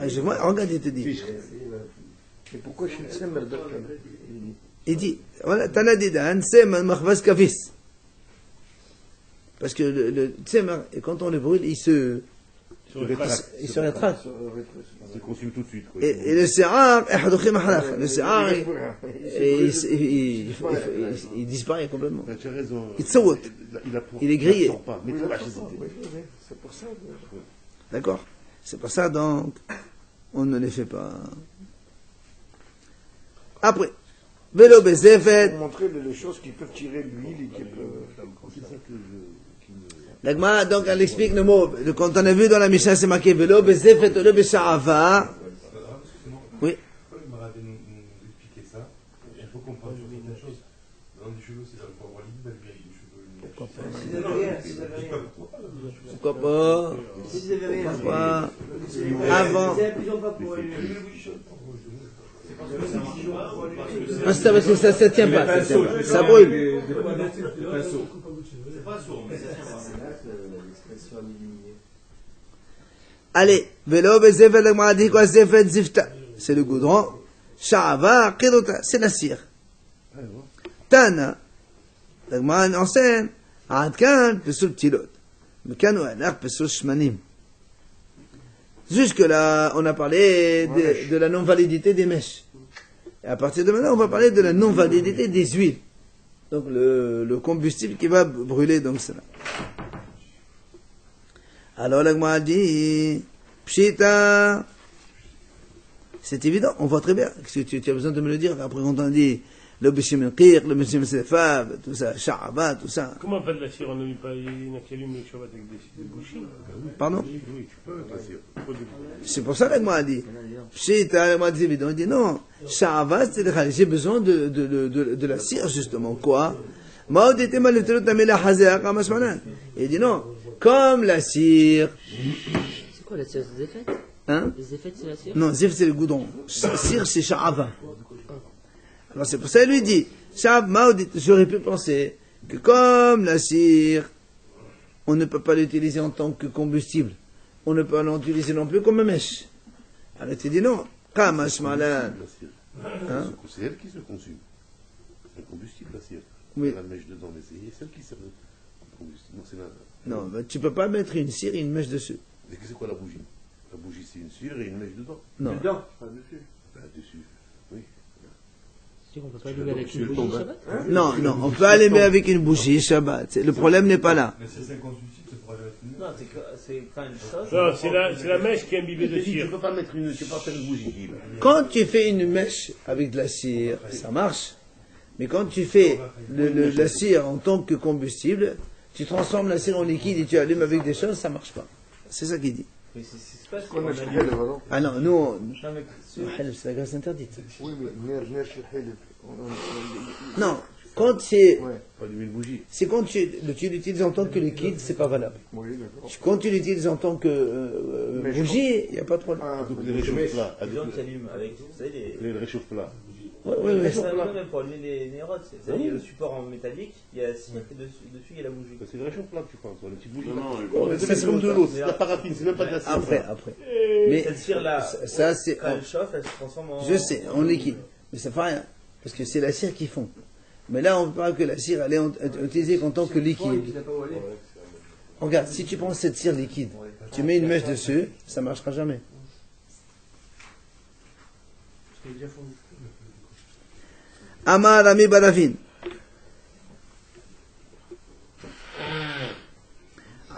Speaker 1: Je vois, regarde, il te dit.
Speaker 6: Et pourquoi chez le Semer
Speaker 1: Il dit, voilà, Tanadidan, c'est Mahvaz Kavis. Parce que le Tsemer, quand on le brûle, il se rétracte.
Speaker 2: Il se consume tout de suite. Quoi.
Speaker 1: Et le Se'ar, le Se'ar, il disparaît complètement.
Speaker 2: Tu as raison.
Speaker 1: Il est grillé.
Speaker 6: C'est pour ça.
Speaker 1: D'accord? C'est pour ça, donc, on ne les fait pas. Après, vélo bezefet.
Speaker 6: Pour montrer les choses qui peuvent tirer l'huile et qui peuvent.
Speaker 1: L'Agma, donc, elle explique le mot. Quand on a vu dans la Mishnah, c'est marqué vélo bezefet, vélo besha'ava. Oui.
Speaker 8: Pourquoi le Maravé nous expliquer ça? Il faut comprendre sur certaines choses. Dans des cheveux, c'est pour avoir l'idée d'albérer les cheveux.
Speaker 1: Pourquoi pas? Pourquoi? Avant. Ah, c'est parce que ça tient pas. Ça brûle. Allez, vélo bezefet, l'Agma dit quoi? Zefet zifta. C'est le goudron. Sha'ava qirota. C'est la cire. Tana. L'Agma enseigne. Adkan, pesul ptilot. Mekan ou anak, pesul shmanim. Jusque-là, on a parlé de la non-validité des mèches. Et à partir de maintenant, on va parler de la non-validité des huiles. Donc, le combustible qui va brûler, donc cela. Alors, l'Agma a dit, Pshita. C'est évident, on voit très bien. Tu as besoin de me le dire. Après, quand on dit, le bishim al-qir, le bishim al-sefab, tout ça, sha'aba, tout ça.
Speaker 9: Comment on fait de la cire? On n'allume pas, il y en a qui allument le Shabbat avec des bouchines.
Speaker 1: Pardon?
Speaker 2: Oui, tu peux, la cire.
Speaker 1: C'est pour ça qu'Agma a dit. Pshita, l'Agma a dit évident. Il dit non. Sha'ava, c'est-à-dire, j'ai besoin de la cire, justement. Quoi? Il dit non. Comme la cire.
Speaker 5: C'est quoi la cire? C'est des effets?
Speaker 1: Hein?
Speaker 5: Les effets, c'est la cire?
Speaker 1: Non, zif, c'est le goudron. Cire, c'est sha'ava. Alors c'est pour ça qu'il lui dit, j'aurais pu penser que comme la cire, on ne peut pas l'utiliser en tant que combustible, on ne peut pas l'utiliser non plus comme mèche. Alors tu dis non, kamash malan.
Speaker 2: C'est elle qui se consume. C'est un combustible, la cire.
Speaker 1: Oui.
Speaker 2: La mèche dedans, mais c'est celle qui sert. combustible. Non, c'est la...
Speaker 1: Non, mais tu peux pas mettre une cire et une mèche dessus.
Speaker 2: Et c'est quoi la bougie? La bougie, c'est une cire et une mèche dedans.
Speaker 1: Non.
Speaker 6: Dedans, pas dessus.
Speaker 2: Bah, dessus. Oui.
Speaker 5: C'est qu'on peut pas allumer avec une bougie Shabbat.
Speaker 1: Non, non, on peut allumer avec une bougie Shabbat. Le problème n'est pas là.
Speaker 8: Mais si c'est inconsistent, ça pourra jamais finir.
Speaker 3: Non, c'est quand une chose.
Speaker 9: Non, c'est la mèche qui est imbibée de
Speaker 2: Tu
Speaker 9: cire.
Speaker 2: peux pas mettre une, tu peux pas faire une bougie. Guy, là.
Speaker 1: Quand tu fais une mèche avec de la cire, ça marche. Mais quand tu fais la cire en tant que combustible, tu transformes la cire en liquide et tu allumes avec des choses, ça marche pas. C'est ça qu'il dit.
Speaker 3: Mais c'est pas ce
Speaker 6: Qu'on
Speaker 3: qu'on
Speaker 6: a
Speaker 3: a
Speaker 6: chez
Speaker 3: dit.
Speaker 6: Halef, alors.
Speaker 1: Ah non, nous,
Speaker 3: Non, mais
Speaker 1: c'est la graisse interdite.
Speaker 6: Oui, mais Ner chez Halef.
Speaker 1: Non, quand c'est,
Speaker 6: Ouais,
Speaker 2: Pas allumer une bougie.
Speaker 1: c'est quand tu l'utilises en tant que liquide, c'est pas valable.
Speaker 6: oui, d'accord.
Speaker 1: Quand tu l'utilises en tant que
Speaker 6: Mais je
Speaker 1: bougie, il n'y a pas de problème.
Speaker 6: Ah,
Speaker 2: Donc les réchauffe plat.
Speaker 3: les gens qui allument avec, vous savez, les.
Speaker 2: Les réchauffe plat.
Speaker 1: Ouais, ouais, ouais.
Speaker 3: Ça, même pour allumer les nérodes, il y a le support en métallique, il y a la cire et dessus il y a la bougie.
Speaker 2: C'est le réchauffe plat que tu penses, une petite bougie.
Speaker 1: Ouais, ça,
Speaker 2: C'est
Speaker 1: c'est
Speaker 2: comme
Speaker 1: bon,
Speaker 2: de
Speaker 1: ça.
Speaker 2: l'eau, c'est de la paraffine, c'est même pas de la cire.
Speaker 1: Après. Mais
Speaker 3: Cette cire-là,
Speaker 1: ça, c'est,
Speaker 3: quand elle chauffe, elle se transforme en.
Speaker 1: je sais, en liquide. Mais ça fait rien. Parce que c'est la cire qui fond. Mais là, on parle que la cire, elle est utilisée en tant que liquide. Regarde, si tu prends cette cire liquide, tu mets une mèche dessus, ça marchera jamais. Amar Ami Badafin.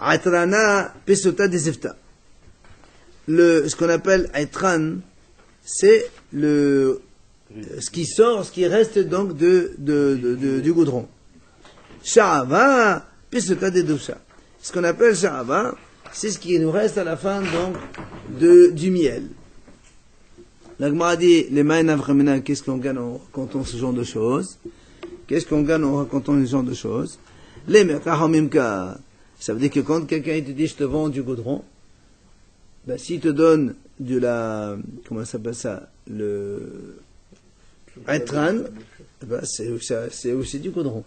Speaker 1: Atrana Pesota Desefta. Ce qu'on appelle Aitran, c'est ce qui sort, ce qui reste donc du goudron. Sha'ava Pesota Dedusha. Ce qu'on appelle Sha'ava, c'est ce qui nous reste à la fin donc du miel. La Gemara dit, les Maïna Vremena, qu'est-ce qu'on gagne en racontant ce genre de choses? Qu'est-ce qu'on gagne en racontant ce genre de choses? Les Mekahomimka, ça veut dire que quand quelqu'un te dit, je te vends du goudron, ben, s'il te donne comment ça s'appelle ça? Le Aitran, ben, c'est aussi du goudron.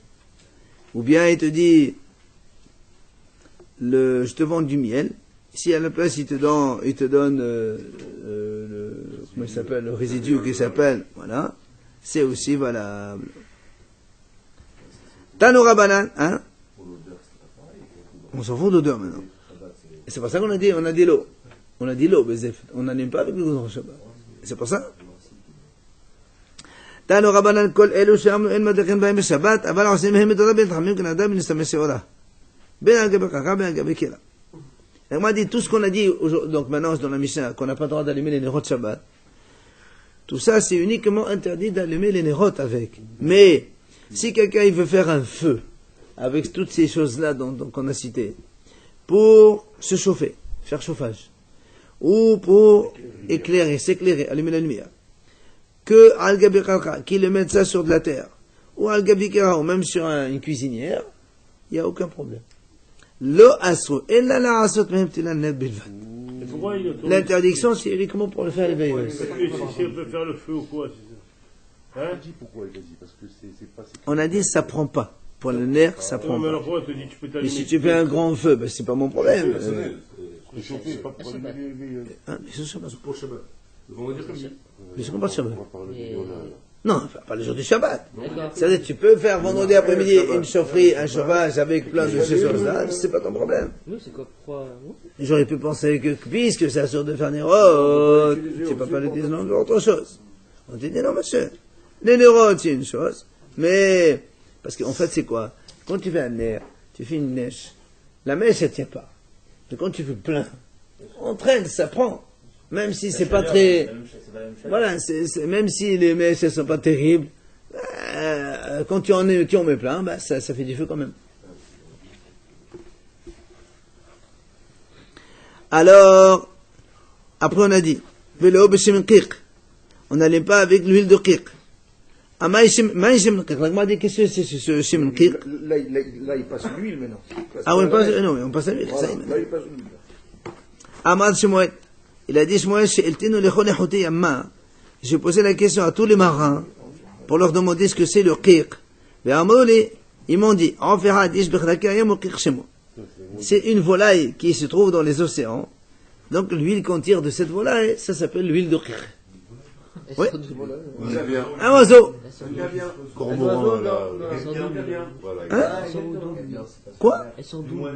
Speaker 1: Ou bien il te dit, je te vends du miel, si à la place il te donne comment il s'appelle, le résidu qui s'appelle, voilà, c'est aussi valable. Tanora banane, hein? On s'en fout d'odeur maintenant. Et c'est pour ça qu'on a dit l'eau. On a dit l'eau, Bezef. On n'anime pas avec le goudron Shabbat. C'est pour ça. Tanora banane kol elu she'amnu en madechem b'hem Shabbat, aval osim mehem et ben tchamim ken adam nistamesh se'ora. Ben al gabe kaka, ben al gabe kela. Et moi, dit tout ce qu'on a dit aujourd'hui, donc maintenant dans la Mishnah, qu'on n'a pas le droit d'allumer les nérotes Shabbat, tout ça c'est uniquement interdit d'allumer les nérotes avec. Mais si quelqu'un il veut faire un feu avec toutes ces choses-là qu'on a citées, pour se chauffer, faire chauffage, ou pour s'éclairer, allumer la lumière, que al-gabi kalka, qu'il le mette ça sur de la terre, ou al-gabi kera, ou même sur une cuisinière, il n'y a aucun problème. L'interdiction, c'est uniquement pour le faire les veilleuses.
Speaker 9: Si on peut faire le feu ou quoi, c'est ça. Hein?
Speaker 2: Dis pourquoi il a dit, parce que c'est pas...
Speaker 1: On a dit ça prend pas. Pour le nerf, ça
Speaker 9: Non,
Speaker 1: prend
Speaker 9: mais
Speaker 1: pas.
Speaker 9: alors pourquoi on te dit tu peux
Speaker 1: Mais
Speaker 9: t'allumer?
Speaker 1: si tu fais un grand feu, ben, c'est pas mon problème.
Speaker 2: Réchauffer, pas pour allumer les veilleuses.
Speaker 1: Hein, mais c'est Shabbat.
Speaker 8: Pour Shabbat. On va dire comme ça.
Speaker 1: Mais c'est pas de Shabbat.
Speaker 2: On va parler
Speaker 5: Et-
Speaker 2: de là.
Speaker 1: Non, enfin, pas le jour du Shabbat.
Speaker 5: D'accord.
Speaker 1: C'est-à-dire, tu peux faire vendredi après-midi une chaufferie, un chauffage avec plein de choses là, c'est pas ton problème.
Speaker 5: Nous, c'est quoi? Pourquoi?
Speaker 1: J'aurais pu penser que, puisque c'est sûr de faire nérodes, tu peux pas l'utiliser dans autre chose. On te dit, non, monsieur. Les nérodes, c'est une chose, mais, parce qu'en fait, c'est quoi? Quand tu fais un nerf, tu fais une mèche. La mèche, elle tient pas. Mais quand tu fais plein, on traîne, ça prend. Même si c'est pas très, voilà, même si les mèches, elles sont pas terribles, quand tu en mets plein, bah, ça fait du feu quand même. Alors, après on a dit, vélo b'shem qiq. On n'allait pas avec l'huile de qiq. Ah, maïshem qiq. La Gemara dit, qu'est-ce que c'est ce shem qiq?
Speaker 6: Là, il passe l'huile maintenant.
Speaker 1: Ah, on passe, non, on passe à l'huile, ça y est.
Speaker 6: Là, il passe l'huile.
Speaker 1: Amad Shmuel. Il a dit Shmuel, j'ai posé la question à tous les marins pour leur demander ce que c'est le qiq. Ils m'ont dit, c'est une volaille qui se trouve dans les océans. Donc l'huile qu'on tire de cette volaille, ça s'appelle l'huile de qiq. Oui.
Speaker 2: Très bien.
Speaker 1: Un oiseau.
Speaker 2: Cormoran, là. Voilà.
Speaker 1: Hein?
Speaker 5: Elles sont d'où
Speaker 1: Quoi?
Speaker 5: Elles sont d'où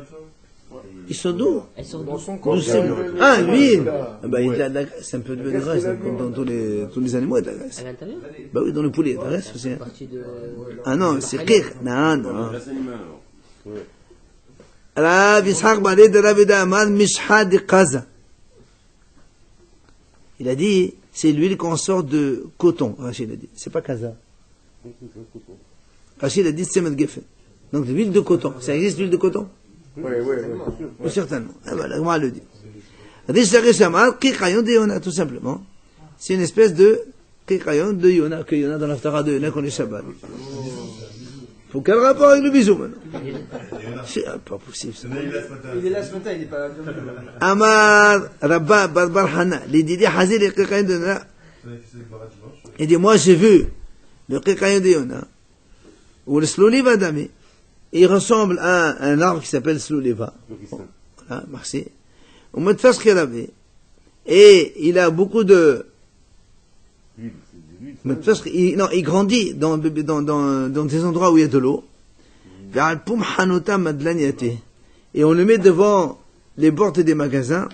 Speaker 1: Ils sont d'où?
Speaker 5: Elles sont d'où
Speaker 6: Dans son corps.
Speaker 1: D'où c'est? Ah, l'huile. Ah bah, il a de la graisse, un peu de graisse, comme dans tous les animaux, il y a de la graisse.
Speaker 5: À l'intérieur
Speaker 1: Bah oui, dans le poulet, il y a de la graisse aussi. hein.
Speaker 5: Partie de.
Speaker 1: Ah non, c'est rire. Non, non.
Speaker 2: Graisse animale, alors.
Speaker 1: Rav Yitzhak Balé de Rav Yehuda Amar Mishha de Kaza. Il a dit, c'est l'huile qu'on sort de coton, Rachid a dit. C'est pas Kaza. Rachid a dit, c'est Geffen. Donc l'huile de coton. Ça existe l'huile de coton?
Speaker 6: Oui.
Speaker 1: Oui, certainement. Ah ben, la Gemara le dit. Risharish Amar Kikayon de Yona, tout simplement. C'est une espèce de Kikayon de Yona, que Yona dans l'Aftara de Yona qu'on est Shabbat. Faut quel rapport avec le bisou maintenant? C'est pas possible ça.
Speaker 4: Il est là ce matin, il n'est pas là.
Speaker 1: Amar Rabba Barbar Hana, les Didi Hazir et Kikayon de Yona. Il dit, moi j'ai vu le Kikayon de Yona, ou le Sloliva Dami, il ressemble à un arbre qui s'appelle Sloliva. Voilà, merci. Au mot de faire ce qu'il avait. Et il a beaucoup de. Il grandit dans des endroits où il y a de l'eau. Et on le met devant les portes des magasins.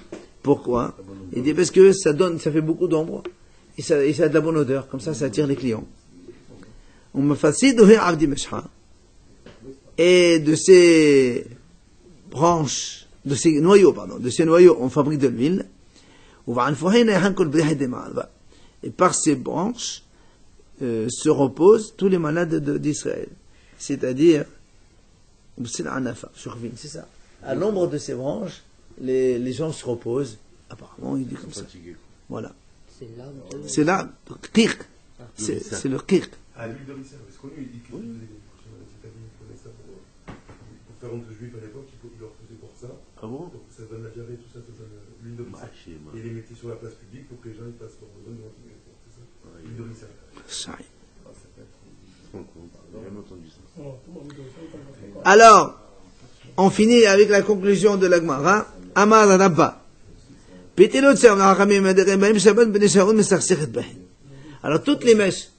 Speaker 1: Pourquoi? Il dit parce que ça fait beaucoup d'ombre. Et ça a de la bonne odeur. Comme ça attire les clients. Et de ces branches, de ces noyaux, on fabrique de l'huile. Et par ces branches se reposent tous les malades d'Israël. C'est-à-dire, c'est ça. À l'ombre de ces branches, les gens se reposent. Apparemment, il dit comme ça. Voilà. C'est là, kirk. C'est le kirk.
Speaker 8: Ah, l'huile de ricin, parce qu'on lui dit que les États-Unis prenaient ça pour faire honte aux Juifs à l'époque, ils leur faisaient pour ça.
Speaker 2: Ah bon?
Speaker 8: Donc ça donne la diarrhée, tout ça, ça donne l'huile de ricin. Et ils les mettaient sur la place publique pour que les gens ils passent leur besoin devant tout le monde. C'est ça? L'huile de ricin.
Speaker 1: Alors, on finit avec la conclusion de la Gemara. Amar Rabba. Alors, toutes les mèches,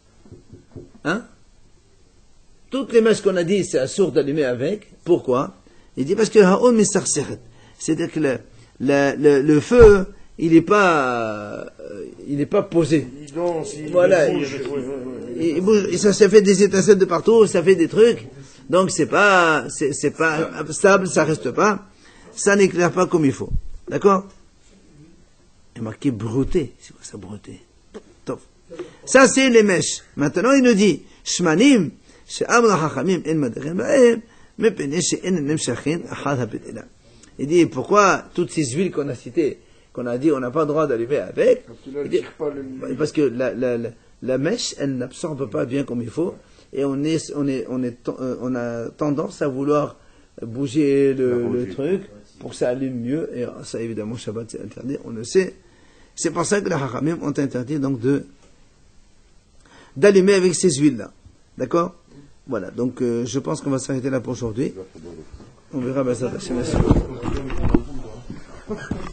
Speaker 1: toutes les mèches qu'on a dit, c'est assourd d'allumer avec. Pourquoi? Il dit parce que c'est-à-dire que le feu, il n'est pas posé.
Speaker 6: Il danse,
Speaker 1: Voilà. Il bouge, et ça fait des étincelles de partout, ça fait des trucs. Donc c'est pas stable, ça reste pas. Ça n'éclaire pas comme il faut. D'accord? Il est marqué brouter. C'est quoi ça, brouter? Top. Ça, c'est les mèches. Maintenant, il nous dit, Shmanim, il dit, pourquoi toutes ces huiles qu'on a citées, qu'on a dit, on n'a pas le droit d'allumer avec? Parce que la mèche, elle n'absorbe pas bien comme il faut, et on a tendance à vouloir bouger le truc pour que ça allume mieux, et ça, évidemment, Shabbat, c'est interdit, on le sait. C'est pour ça que les Hachamim ont interdit, donc, d'allumer avec ces huiles-là. D'accord? Voilà, donc je pense qu'on va s'arrêter là pour aujourd'hui. On verra,